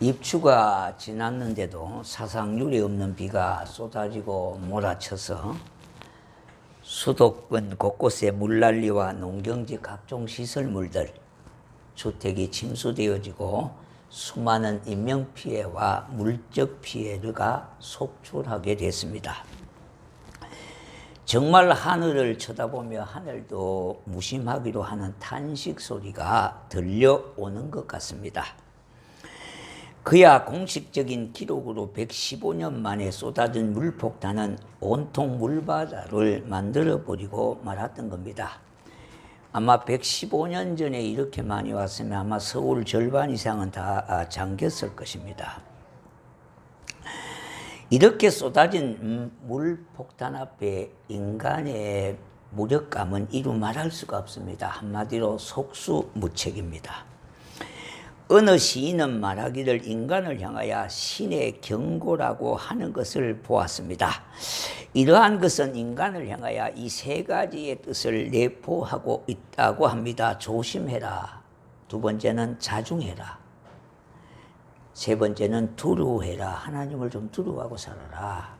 입추가 지났는데도 사상률이 없는 비가 쏟아지고 몰아쳐서 수도권 곳곳에 물난리와 농경지 각종 시설물들, 주택이 침수되어지고 수많은 인명피해와 물적 피해가 속출하게 됐습니다. 정말 하늘을 쳐다보며 하늘도 무심하기로 하는 탄식 소리가 들려오는 것 같습니다. 그야 공식적인 기록으로 115년 만에 쏟아진 물폭탄은 온통 물바다를 만들어버리고 말았던 겁니다. 아마 115년 전에 이렇게 많이 왔으면 아마 서울 절반 이상은 다 잠겼을 것입니다. 이렇게 쏟아진 물폭탄 앞에 인간의 무력감은 이루 말할 수가 없습니다. 한마디로 속수무책입니다. 어느 시인은 말하기를 인간을 향하여 신의 경고라고 하는 것을 보았습니다. 이러한 것은 인간을 향하여 이 세 가지의 뜻을 내포하고 있다고 합니다. 조심해라. 두 번째는 자중해라. 세 번째는 두려워해라. 하나님을 좀 두려워하고 살아라.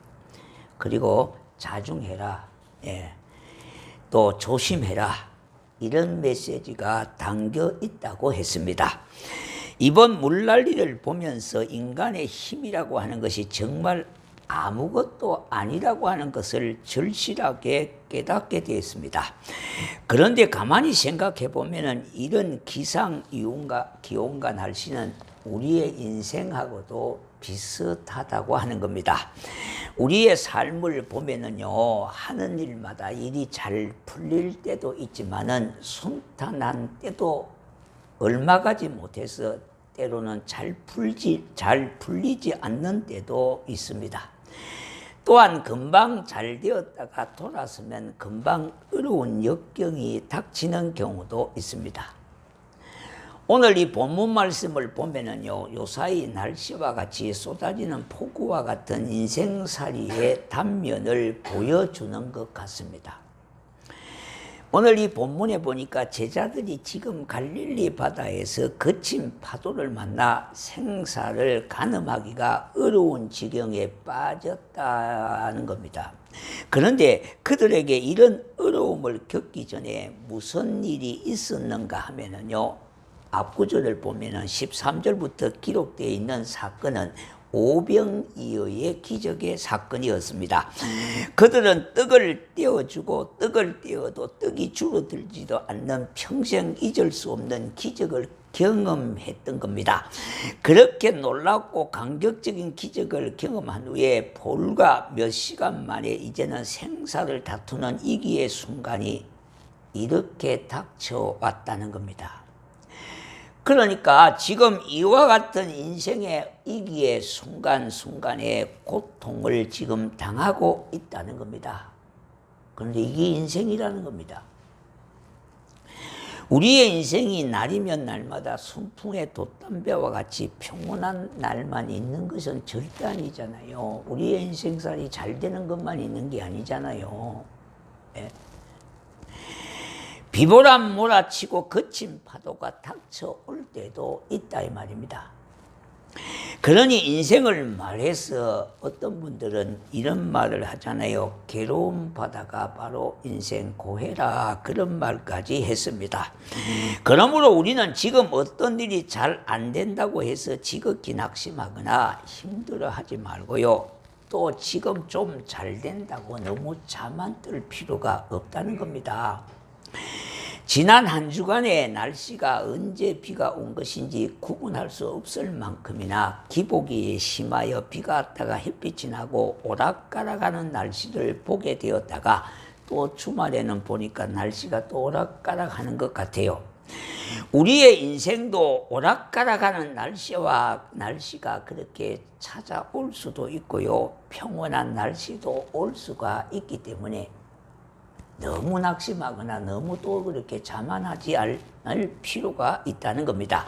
그리고 자중해라. 또 조심해라. 이런 메시지가 담겨 있다고 했습니다. 이번 물난리를 보면서 인간의 힘이라고 하는 것이 정말 아무것도 아니라고 하는 것을 절실하게 깨닫게 되었습니다. 그런데 가만히 생각해 보면 이런 기온과 날씨는 우리의 인생하고도 비슷하다고 하는 겁니다. 우리의 삶을 보면은요, 하는 일마다 일이 잘 풀릴 때도 있지만은 순탄한 때도 얼마 가지 못해서 때로는 잘 풀리지 않는 때도 있습니다. 또한 금방 잘 되었다가 돌아서면 금방 어려운 역경이 닥치는 경우도 있습니다. 오늘 이 본문 말씀을 보면은요, 요사이 날씨와 같이 쏟아지는 폭우와 같은 인생살이의 단면을 보여주는 것 같습니다. 오늘 이 본문에 보니까 제자들이 지금 갈릴리 바다에서 거친 파도를 만나 생사를 가늠하기가 어려운 지경에 빠졌다는 겁니다. 그런데 그들에게 이런 어려움을 겪기 전에 무슨 일이 있었는가 하면은요, 앞구절을 보면은 13절부터 기록되어 있는 사건은 오병이어의 기적의 사건이었습니다. 그들은 떡을 떼어주고 떡을 떼어도 떡이 줄어들지도 않는 평생 잊을 수 없는 기적을 경험했던 겁니다. 그렇게 놀랍고 감격적인 기적을 경험한 후에 불과 몇 시간 만에 이제는 생사를 다투는 위기의 순간이 이렇게 닥쳐왔다는 겁니다. 그러니까 지금 이와 같은 인생의 위기의 순간순간에 고통을 지금 당하고 있다는 겁니다. 그런데 이게 인생이라는 겁니다. 우리의 인생이 날이면 날마다 순풍의 돛담배와 같이 평온한 날만 있는 것은 절대 아니잖아요. 우리의 인생살이 잘 되는 것만 있는 게 아니잖아요. 비보람 몰아치고 거친 파도가 닥쳐올 때도 있다 이 말입니다. 그러니 인생을 말해서 어떤 분들은 이런 말을 하잖아요. 괴로운 바다가 바로 인생 고해라, 그런 말까지 했습니다. 그러므로 우리는 지금 어떤 일이 잘 안 된다고 해서 지극히 낙심하거나 힘들어하지 말고요, 또 지금 좀 잘 된다고 너무 잠안 들 필요가 없다는 겁니다. 지난 한 주간의 날씨가 언제 비가 온 것인지 구분할 수 없을 만큼이나 기복이 심하여 비가 왔다가 햇빛이 나고 오락가락하는 날씨를 보게 되었다가 또 주말에는 보니까 날씨가 또 오락가락하는 것 같아요. 우리의 인생도 오락가락하는 날씨가 그렇게 찾아올 수도 있고요, 평온한 날씨도 올 수가 있기 때문에 너무 낙심하거나 너무 또 그렇게 자만하지 않을 필요가 있다는 겁니다.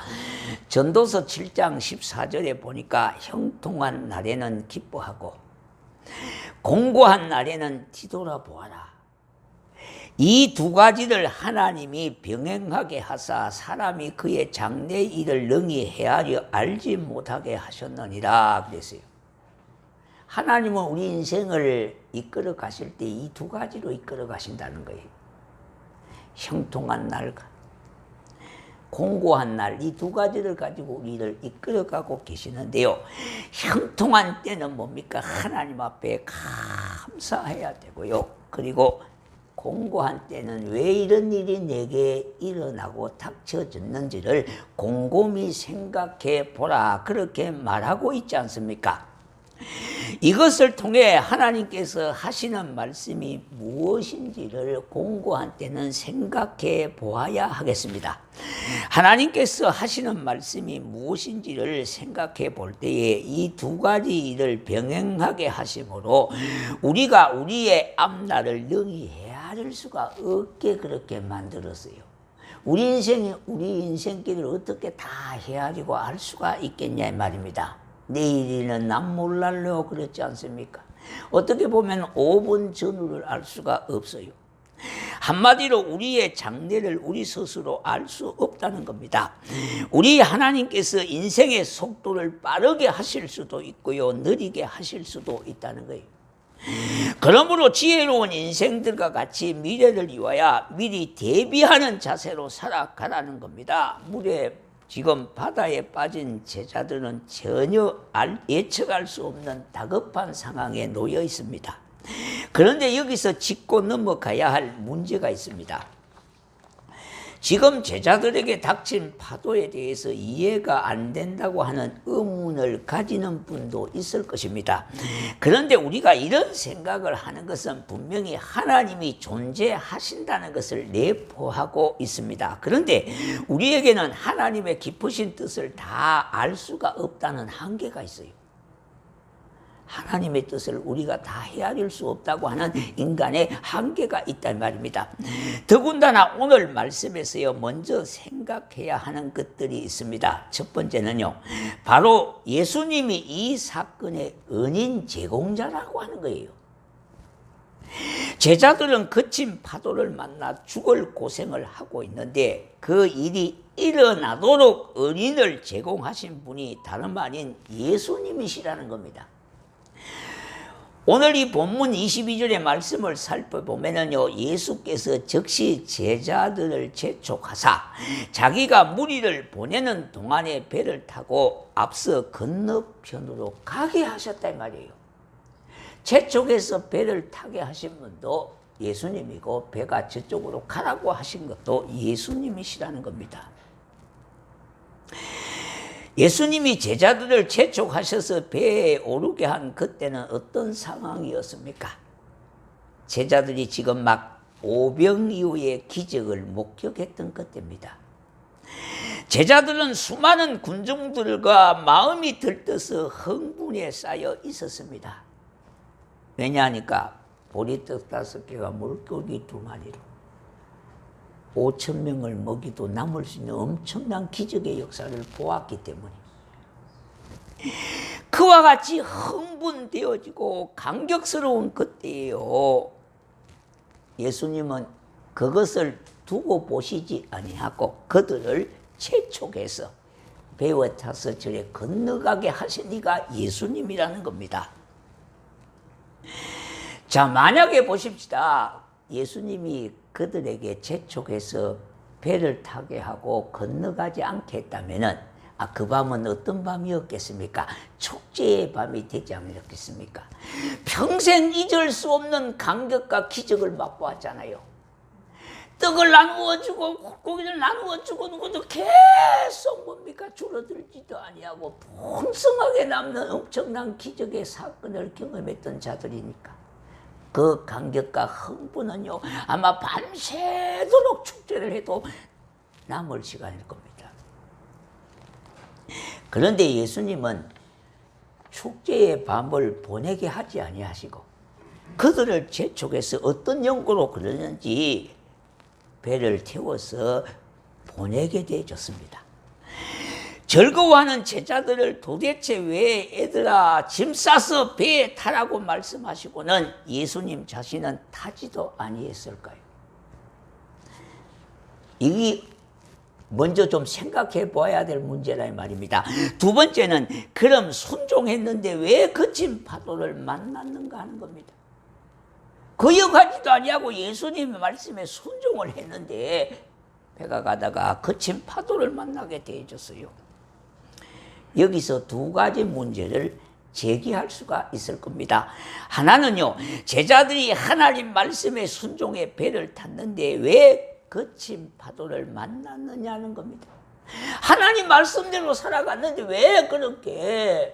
전도서 7장 14절에 보니까 형통한 날에는 기뻐하고 공고한 날에는 뒤돌아보아라. 이 두 가지를 하나님이 병행하게 하사 사람이 그의 장래 일을 능히 헤아려 알지 못하게 하셨느니라 그랬어요. 하나님은 우리 인생을 이끌어 가실 때 이 두 가지로 이끌어 가신다는 거예요. 형통한 날과 공고한 날, 이 두 가지를 가지고 우리를 이끌어가고 계시는데요. 형통한 때는 뭡니까? 하나님 앞에 감사해야 되고요. 그리고 공고한 때는 왜 이런 일이 내게 일어나고 닥쳐졌는지를 곰곰이 생각해 보라. 그렇게 말하고 있지 않습니까? 이것을 통해 하나님께서 하시는 말씀이 무엇인지를 공고한 때는 생각해 보아야 하겠습니다. 하나님께서 하시는 말씀이 무엇인지를 생각해 볼 때에 이 두 가지 일을 병행하게 하심으로 우리가 우리의 앞날을 능히 헤아릴 수가 없게 그렇게 만들었어요. 우리 인생길을 어떻게 다 헤아리고 알 수가 있겠냐 이 말입니다. 내일이는 난 몰랄래요 그랬지 않습니까? 어떻게 보면 5분 전후를 알 수가 없어요. 한마디로 우리의 장래를 우리 스스로 알 수 없다는 겁니다. 우리 하나님께서 인생의 속도를 빠르게 하실 수도 있고요, 느리게 하실 수도 있다는 거예요. 그러므로 지혜로운 인생들과 같이 미래를 위하여 미리 대비하는 자세로 살아가라는 겁니다. 물에 지금 바다에 빠진 제자들은 전혀 예측할 수 없는 다급한 상황에 놓여 있습니다. 그런데 여기서 짚고 넘어가야 할 문제가 있습니다. 지금 제자들에게 닥친 파도에 대해서 이해가 안 된다고 하는 의문을 가지는 분도 있을 것입니다. 그런데 우리가 이런 생각을 하는 것은 분명히 하나님이 존재하신다는 것을 내포하고 있습니다. 그런데 우리에게는 하나님의 깊으신 뜻을 다 알 수가 없다는 한계가 있어요. 하나님의 뜻을 우리가 다 헤아릴 수 없다고 하는 인간의 한계가 있단 말입니다. 더군다나 오늘 말씀에서요, 먼저 생각해야 하는 것들이 있습니다. 첫 번째는요, 바로 예수님이 이 사건의 은인 제공자라고 하는 거예요. 제자들은 거친 파도를 만나 죽을 고생을 하고 있는데 그 일이 일어나도록 은인을 제공하신 분이 다름 아닌 예수님이시라는 겁니다. 오늘 이 본문 22절의 말씀을 살펴보면요, 예수께서 즉시 제자들을 재촉하사 자기가 무리를 보내는 동안에 배를 타고 앞서 건너편으로 가게 하셨다 이 말이에요. 재촉해서 배를 타게 하신 분도 예수님이고 배가 저쪽으로 가라고 하신 것도 예수님이시라는 겁니다. 예수님이 제자들을 재촉하셔서 배에 오르게 한 그때는 어떤 상황이었습니까? 제자들이 지금 막 오병 이후의 기적을 목격했던 그때입니다. 제자들은 수많은 군중들과 마음이 들떠서 흥분에 쌓여 있었습니다. 왜냐하니까 보리떡 5개가 물고기 2마리로 5,000명을 먹이도 남을 수 있는 엄청난 기적의 역사를 보았기 때문에 그와 같이 흥분되어지고 감격스러운 그때예요. 예수님은 그것을 두고 보시지 아니하고 그들을 재촉해서 배에 타서 저리 건너가게 하신 이가 예수님이라는 겁니다. 자, 만약에 보십시다. 예수님이 그들에게 재촉해서 배를 타게 하고 건너가지 않게 했다면은 그 밤은 어떤 밤이었겠습니까? 축제의 밤이 되지 않았겠습니까? 평생 잊을 수 없는 감격과 기적을 맛보았잖아요. 떡을 나누어주고 고기를 나누어주고 누구도 계속 뭡니까? 줄어들지도 아니하고 풍성하게 남는 엄청난 기적의 사건을 경험했던 자들이니까 그 감격과 흥분은요, 아마 밤새도록 축제를 해도 남을 시간일 겁니다. 그런데 예수님은 축제의 밤을 보내게 하지 아니하시고 그들을 재촉해서 어떤 연고로 그러는지 배를 태워서 보내게 되어졌습니다. 즐거워하는 제자들을 도대체 왜 애들아 짐 싸서 배에 타라고 말씀하시고는 예수님 자신은 타지도 아니했을까요? 이게 먼저 좀 생각해 봐야 될 문제라 이 말입니다. 두 번째는 그럼 순종했는데 왜 거친 파도를 만났는가 하는 겁니다. 거역하지도 아니하고 예수님의 말씀에 순종을 했는데 배가 가다가 거친 파도를 만나게 되어졌어요. 여기서 두 가지 문제를 제기할 수가 있을 겁니다. 하나는요, 제자들이 하나님 말씀에 순종해 배를 탔는데 왜 거친 파도를 만났느냐는 겁니다. 하나님 말씀대로 살아갔는데 왜 그렇게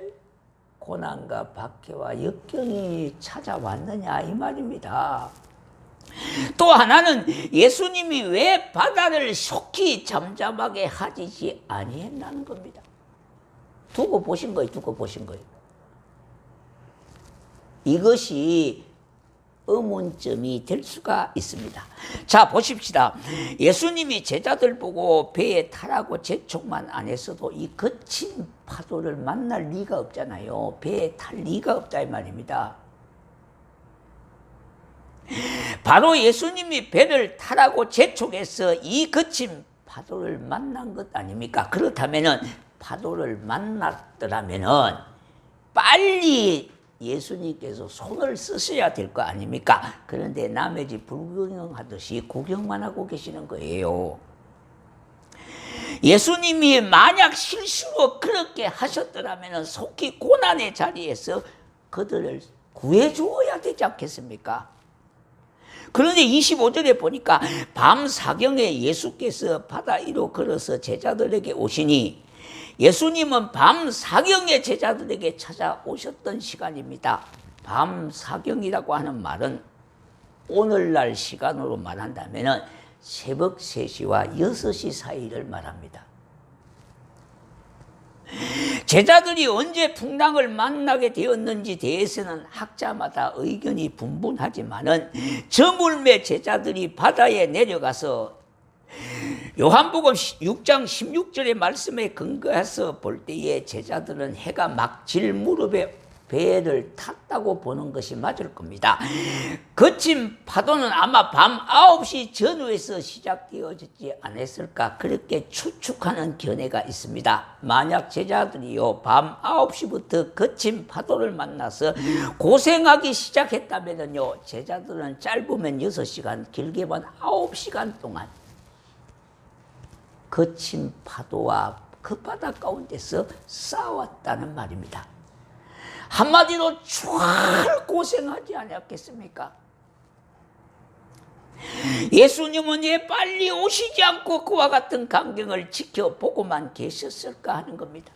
고난과 박해와 역경이 찾아왔느냐 이 말입니다. 또 하나는 예수님이 왜 바다를 속히 잠잠하게 하지 아니했나는 겁니다. 두고 보신 거예요. 두고 보신 거예요. 이것이 의문점이 될 수가 있습니다. 자, 보십시다. 예수님이 제자들 보고 배에 타라고 재촉만 안 했어도 이 거친 파도를 만날 리가 없잖아요. 배에 탈 리가 없다 이 말입니다. 바로 예수님이 배를 타라고 재촉해서 이 거친 파도를 만난 것 아닙니까? 그렇다면 파도를 만났더라면 빨리 예수님께서 손을 쓰셔야 될 거 아닙니까? 그런데 남의 집 불구경하듯이 구경만 하고 계시는 거예요. 예수님이 만약 실수로 그렇게 하셨더라면 속히 고난의 자리에서 그들을 구해 주어야 되지 않겠습니까? 그런데 25절에 보니까 밤 사경에 예수께서 바다 위로 걸어서 제자들에게 오시니 예수님은 밤 사경에 제자들에게 찾아오셨던 시간입니다. 밤 사경이라고 하는 말은 오늘날 시간으로 말한다면 새벽 3시와 6시 사이를 말합니다. 제자들이 언제 풍랑을 만나게 되었는지 대해서는 학자마다 의견이 분분하지만은 저물매 제자들이 바다에 내려가서 요한복음 6장 16절의 말씀에 근거해서 볼 때에 제자들은 해가 막 질 무렵에 배를 탔다고 보는 것이 맞을 겁니다. 거친 파도는 아마 밤 9시 전후에서 시작되어지지 않았을까 그렇게 추측하는 견해가 있습니다. 만약 제자들이요 밤 9시부터 거친 파도를 만나서 고생하기 시작했다면요 제자들은 짧으면 6시간 길게만 9시간 동안 거친 파도와 그 바다 가운데서 싸웠다는 말입니다. 한마디로 쫙 고생하지 않았겠습니까? 예수님은 왜 빨리 오시지 않고 그와 같은 광경을 지켜보고만 계셨을까 하는 겁니다.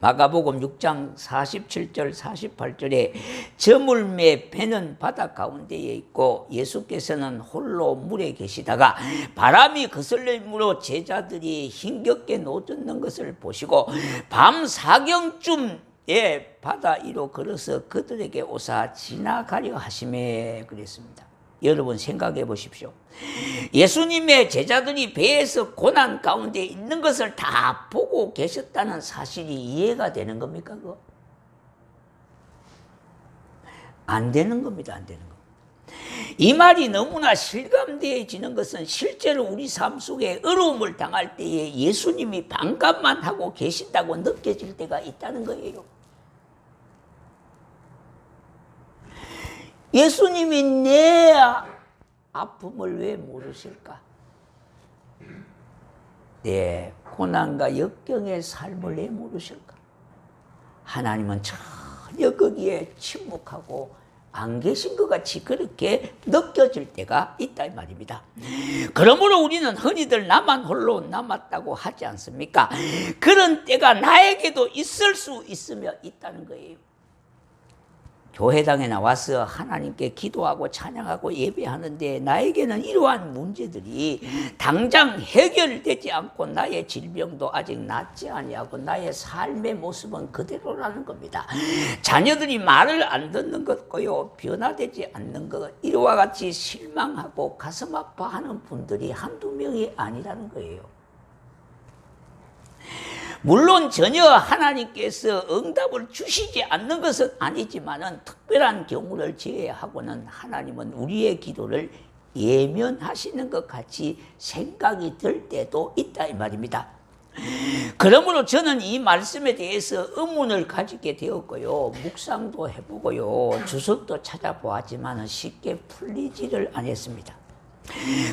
마가복음 6장 47절 48절에 저물매 배는 바다 가운데에 있고 예수께서는 홀로 물에 계시다가 바람이 거슬림으로 제자들이 힘겹게 노젓는 것을 보시고 밤 사경쯤에 바다 위로 걸어서 그들에게 오사 지나가려 하시매 그랬습니다. 여러분 생각해 보십시오. 예수님의 제자들이 배에서 고난 가운데 있는 것을 다 보고 계셨다는 사실이 이해가 되는 겁니까? 그거? 안 되는 겁니다. 안 되는 겁니다. 이 말이 너무나 실감되어지는 것은 실제로 우리 삶 속에 어려움을 당할 때에 예수님이 반갑만 하고 계신다고 느껴질 때가 있다는 거예요. 예수님이 내 아픔을 왜 모르실까? 내 고난과 역경의 삶을 왜 모르실까? 하나님은 전혀 거기에 침묵하고 안 계신 것 같이 그렇게 느껴질 때가 있다 이 말입니다. 그러므로 우리는 흔히들 나만 홀로 남았다고 하지 않습니까? 그런 때가 나에게도 있을 수 있으며 있다는 거예요. 교회당에 나와서 하나님께 기도하고 찬양하고 예배하는데 나에게는 이러한 문제들이 당장 해결되지 않고 나의 질병도 아직 낫지 아니하고 나의 삶의 모습은 그대로라는 겁니다. 자녀들이 말을 안 듣는 것고요 변화되지 않는 것 이와 같이 실망하고 가슴 아파하는 분들이 한두 명이 아니라는 거예요. 물론 전혀 하나님께서 응답을 주시지 않는 것은 아니지만은 특별한 경우를 제외하고는 하나님은 우리의 기도를 예면하시는 것 같이 생각이 들 때도 있다 이 말입니다. 그러므로 저는 이 말씀에 대해서 의문을 가지게 되었고요. 묵상도 해보고요. 주석도 찾아보았지만 쉽게 풀리지를 않았습니다.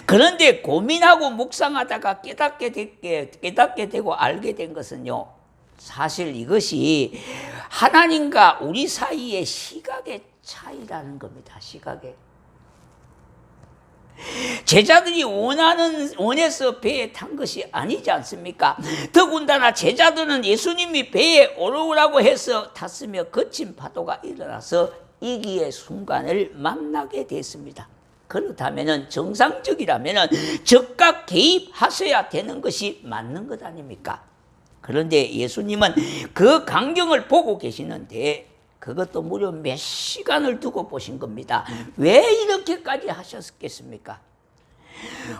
그런데 고민하고 묵상하다가 깨닫게 되고 알게 된 것은요. 사실 이것이 하나님과 우리 사이의 시각의 차이라는 겁니다. 시각의. 제자들이 원해서 배에 탄 것이 아니지 않습니까? 더군다나 제자들은 예수님이 배에 오르라고 해서 탔으며 거친 파도가 일어나서 위기의 순간을 만나게 됐습니다. 그렇다면 정상적이라면 즉각 개입하셔야 되는 것이 맞는 것 아닙니까? 그런데 예수님은 그 광경을 보고 계시는데 그것도 무려 몇 시간을 두고 보신 겁니다. 왜 이렇게까지 하셨겠습니까?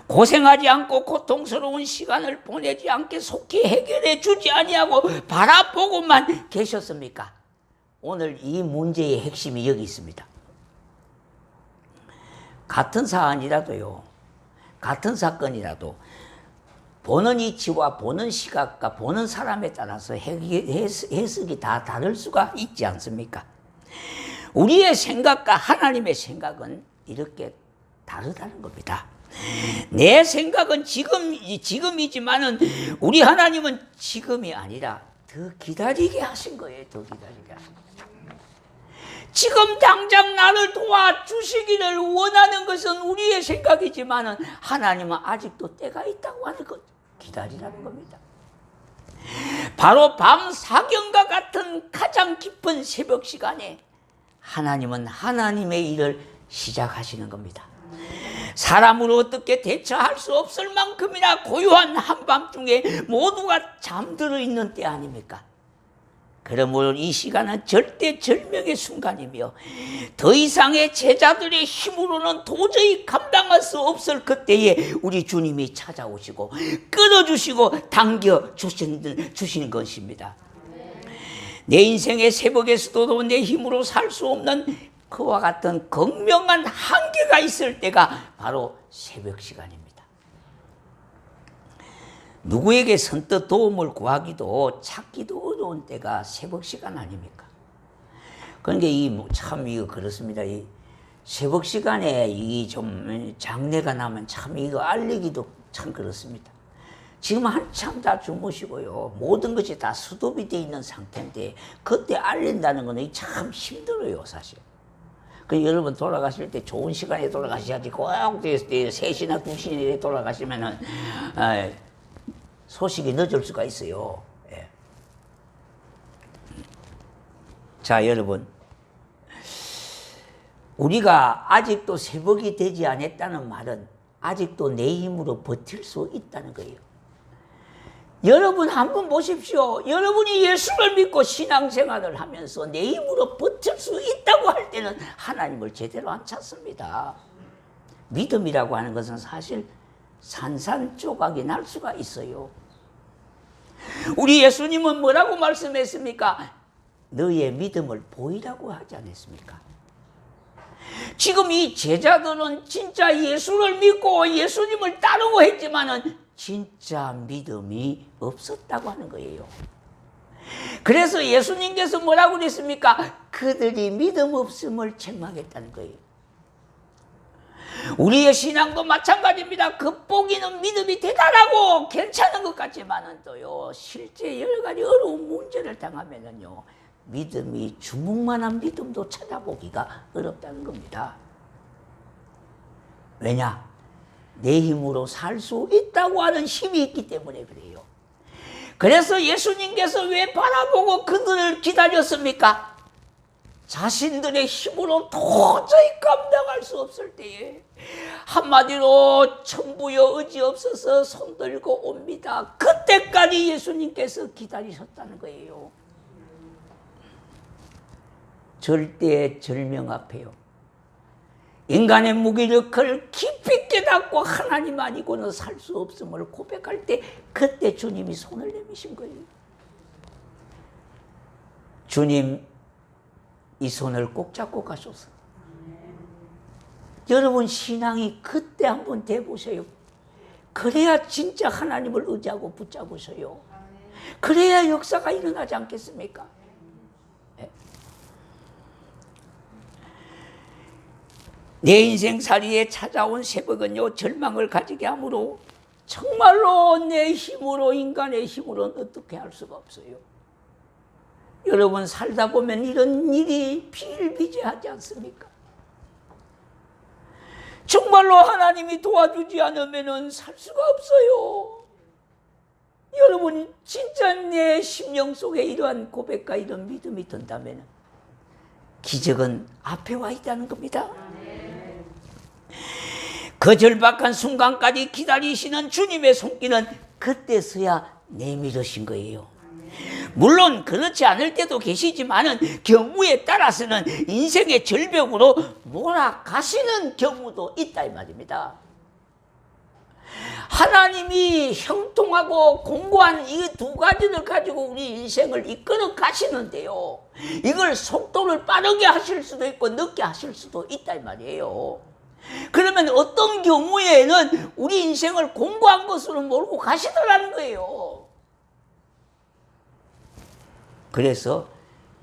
고생하지 않고 고통스러운 시간을 보내지 않게 속히 해결해 주지 아니하고 바라보고만 계셨습니까? 오늘 이 문제의 핵심이 여기 있습니다. 같은 사안이라도요, 같은 사건이라도 보는 이치와 보는 시각과 보는 사람에 따라서 해석이 다 다를 수가 있지 않습니까? 우리의 생각과 하나님의 생각은 이렇게 다르다는 겁니다. 내 생각은 지금이지만은 우리 하나님은 지금이 아니라 더 기다리게 하신 거예요. 더 기다리게 하신 거예요. 지금 당장 나를 도와주시기를 원하는 것은 우리의 생각이지만은 하나님은 아직도 때가 있다고 하는 것. 기다리라는 겁니다. 바로 밤 사경과 같은 가장 깊은 새벽 시간에 하나님은 하나님의 일을 시작하시는 겁니다. 사람으로 어떻게 대처할 수 없을 만큼이나 고요한 한밤중에 모두가 잠들어 있는 때 아닙니까? 그러므로 이 시간은 절대절명의 순간이며 더 이상의 제자들의 힘으로는 도저히 감당할 수 없을 그때에 우리 주님이 찾아오시고 끌어주시고 당겨주시는 것입니다. 내 인생의 새벽에서도 내 힘으로 살 수 없는 그와 같은 극명한 한계가 있을 때가 바로 새벽 시간입니다. 누구에게 선뜻 도움을 구하기도 찾기도 어려운 때가 새벽 시간 아닙니까? 그러니까 참 이거 그렇습니다. 이 새벽 시간에 이 좀 장례가 나면 참 이거 알리기도 참 그렇습니다. 지금 한참 다 주무시고요. 모든 것이 다 스톱이 돼 있는 상태인데 그때 알린다는 거는 참 힘들어요, 사실. 여러분 돌아가실 때 좋은 시간에 돌아가셔야지 꼭 3시나 2시에 돌아가시면은 소식이 늦을 수가 있어요. 예. 자, 여러분. 우리가 아직도 새벽이 되지 않았다는 말은 아직도 내 힘으로 버틸 수 있다는 거예요. 여러분 한번 보십시오. 여러분이 예수를 믿고 신앙생활을 하면서 내 힘으로 버틸 수 있다고 할 때는 하나님을 제대로 안 찾습니다. 믿음이라고 하는 것은 사실 산산조각이 날 수가 있어요. 우리 예수님은 뭐라고 말씀했습니까? 너의 믿음을 보이라고 하지 않았습니까? 지금 이 제자들은 진짜 예수를 믿고 예수님을 따르고 했지만은 진짜 믿음이 없었다고 하는 거예요. 그래서 예수님께서 뭐라고 그랬습니까? 그들이 믿음 없음을 책망했다는 거예요. 우리의 신앙도 마찬가지입니다. 겉보기는 믿음이 대단하고 괜찮은 것 같지만은 또요, 실제 여러 가지 어려운 문제를 당하면은요, 믿음이 주먹만한 믿음도 찾아보기가 어렵다는 겁니다. 왜냐? 내 힘으로 살 수 있다고 하는 힘이 있기 때문에 그래요. 그래서 예수님께서 왜 바라보고 그들을 기다렸습니까? 자신들의 힘으로 도저히 감당할 수 없을 때에 한마디로 천부여 의지 없어서 손들고 옵니다. 그때까지 예수님께서 기다리셨다는 거예요. 절대절명 앞에요. 인간의 무기력을 깊이 깨닫고 하나님 아니고는 살 수 없음을 고백할 때 그때 주님이 손을 내미신 거예요. 주님 이 손을 꼭 잡고 가소서. 여러분 신앙이 그때 한번 돼보세요. 그래야 진짜 하나님을 의지하고 붙잡으세요. 그래야 역사가 일어나지 않겠습니까? 내 인생살이에 찾아온 새벽은요, 절망을 가지게 하므로 정말로 내 힘으로, 인간의 힘으로는 어떻게 할 수가 없어요. 여러분 살다 보면 이런 일이 비일비재하지 않습니까? 정말로 하나님이 도와주지 않으면 살 수가 없어요. 여러분 진짜 내 심령 속에 이러한 고백과 이런 믿음이 든다면 기적은 앞에 와 있다는 겁니다. 그 절박한 순간까지 기다리시는 주님의 손길은 그때서야 내밀으신 거예요. 물론 그렇지 않을 때도 계시지만은 경우에 따라서는 인생의 절벽으로 몰아가시는 경우도 있다 이 말입니다. 하나님이 형통하고 공고한 이 두 가지를 가지고 우리 인생을 이끌어 가시는데요, 이걸 속도를 빠르게 하실 수도 있고 늦게 하실 수도 있다 이 말이에요. 그러면 어떤 경우에는 우리 인생을 공고한 것으로 몰고 가시더라는 거예요. 그래서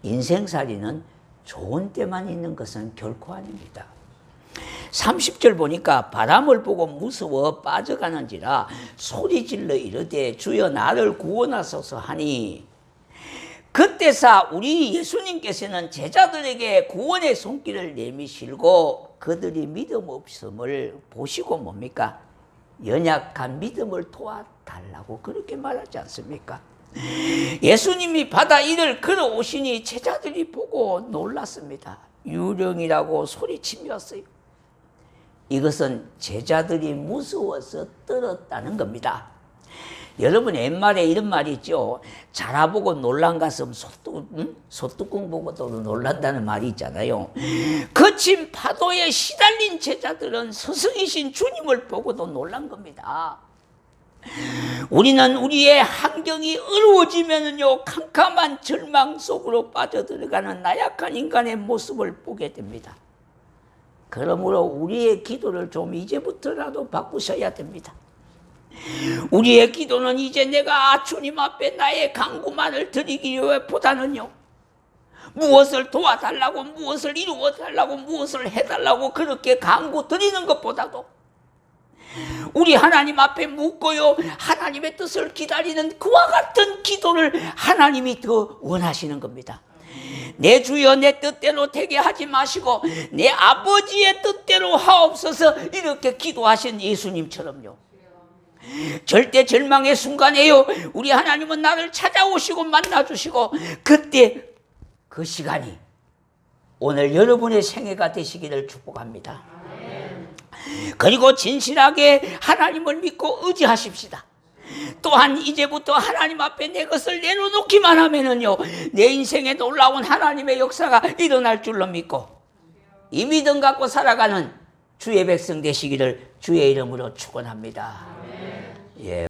인생살이는 좋은 때만 있는 것은 결코 아닙니다. 30절 보니까 바람을 보고 무서워 빠져가는지라 소리질러 이르되 주여 나를 구원하소서 하니, 그때사 우리 예수님께서는 제자들에게 구원의 손길을 내미시고 그들이 믿음 없음을 보시고 뭡니까? 연약한 믿음을 도와달라고 그렇게 말하지 않습니까? 예수님이 바다 위를 걸어오시니 제자들이 보고 놀랐습니다. 유령이라고 소리치면서요. 이것은 제자들이 무서워서 떨었다는 겁니다. 여러분 옛말에 이런 말이 있죠. 자라보고 놀란 가슴 소뚜껑 보고도 놀란다는 말이 있잖아요. 거친 파도에 시달린 제자들은 스승이신 주님을 보고도 놀란 겁니다. 우리는 우리의 환경이 어려워지면요, 캄캄한 절망 속으로 빠져들어가는 나약한 인간의 모습을 보게 됩니다. 그러므로 우리의 기도를 좀 이제부터라도 바꾸셔야 됩니다. 우리의 기도는 이제 내가 주님 앞에 나의 간구만을 드리기 보다는요, 무엇을 도와달라고, 무엇을 이루어달라고, 무엇을 해달라고 그렇게 간구 드리는 것보다도 우리 하나님 앞에 묻고요, 하나님의 뜻을 기다리는 그와 같은 기도를 하나님이 더 원하시는 겁니다. 내 주여 내 뜻대로 되게 하지 마시고 내 아버지의 뜻대로 하옵소서, 이렇게 기도하신 예수님처럼요. 절대 절망의 순간에요, 우리 하나님은 나를 찾아오시고 만나주시고, 그때 그 시간이 오늘 여러분의 생애가 되시기를 축복합니다. 그리고 진실하게 하나님을 믿고 의지하십시다. 또한 이제부터 하나님 앞에 내 것을 내려놓기만 하면은요, 내 인생에 놀라운 하나님의 역사가 일어날 줄로 믿고 이 믿음 갖고 살아가는 주의 백성 되시기를 주의 이름으로 축원합니다. 예.